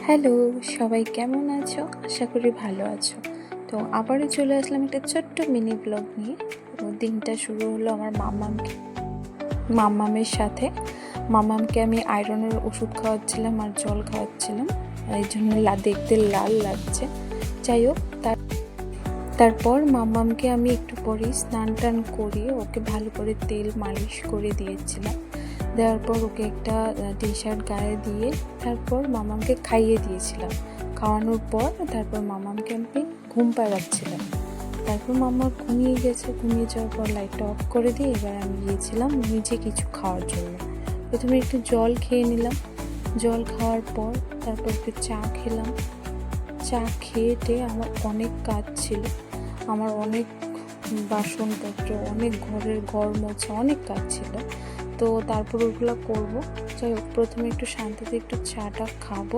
Hello, সবাই কেমন আছো? আশা করি ভালো আছো। তো আবারও চলে আসলাম একটা ছোট্ট মিনি ব্লগ নিয়ে। তো দিনটা শুরু হলো আমার মাম্মামের সাথে। মাম্মামকে আমি আয়রনের ওষুধ খাওয়াচ্ছিলাম আর জল খাওয়াচ্ছিলাম, এই জন্য দেখতে লাল লাগছে। যাই হোক, তারপর মাম্মামকে আমি একটু পরেই স্নান টান করিয়ে ওকে ভালো করে তেল মালিশ করে দিয়েছিলাম। দেওয়ার পর ওকে একটা টি শার্ট গায়ে দিয়ে তারপর মামামকে খাইয়ে দিয়েছিলাম। খাওয়ানোর পর তারপর মামামকে আমি ঘুম পাড়াচ্ছিলাম। তারপর মামা ঘুমিয়ে গেছে। ঘুমিয়ে যাওয়ার পর লাইটটা অফ করে দিয়ে এবার আমি গিয়েছিলাম নিজে কিছু খাওয়ার জন্য। প্রথমে একটু জল খেয়ে নিলাম। জল খাওয়ার পর তারপর একটু চা খেলাম। চা খেয়ে আমার অনেক কাজ ছিল, আমার অনেক বাসনপত্র, অনেক ঘরের ঘর মোছা, অনেক কাজ ছিল। তো তারপর ওগুলো করবো। যাই হোক, প্রথমে একটু শান্তিতে একটু চাটা খাবো।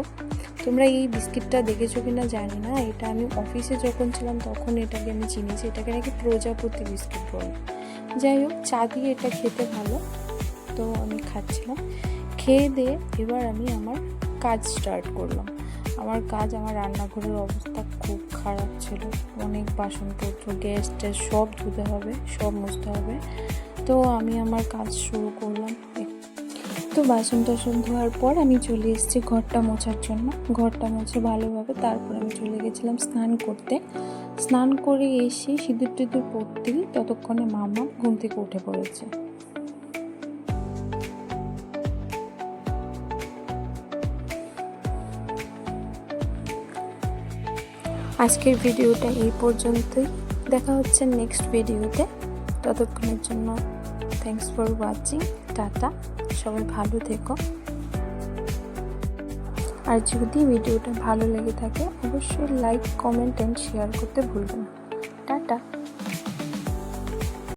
তোমরা এই বিস্কিটটা দেখেছো কিনা জানি না, এটা আমি অফিসে যখন ছিলাম তখন এটাকে আমি চিনেছি। এটাকে নাকি প্রজাপতি বিস্কিট বলে। যাই হোক, চা দিয়ে এটা খেতে ভালো, তো আমি খাচ্ছিলাম। খেয়ে দিয়ে এবার আমি আমার কাজ স্টার্ট করলাম। আমার রান্নাঘরের অবস্থা খুব খারাপ ছিল। অনেক বাসনপত্র, গ্যাস ট্যাস সব ধুতে হবে, সব মুছতে হবে। তো আমি আমার কাজ শুরু করলাম। তো বাসন টাসন ধোয়ার পর আমি চলে এসেছি ঘরটা মোছার জন্য। ঘরটা মুছে ভালোভাবে তারপর আমি চলে গেছিলাম স্নান করতে। স্নান করে এসে সিঁদুর টিঁদুর পরতেই ততক্ষণে মামা ঘুম থেকে উঠে পড়েছে। আজকের ভিডিওটা এই পর্যন্তই। দেখা হচ্ছে নেক্সট ভিডিওতে। ততক্ষণের জন্য থ্যাঙ্কস ফর ওয়াচিং। টাটা, সবাই ভালো থেকো। আর যদি ভিডিওটা ভালো লেগে থাকে অবশ্যই লাইক, কমেন্ট অ্যান্ড শেয়ার করতে ভুলবেন না। টাটা।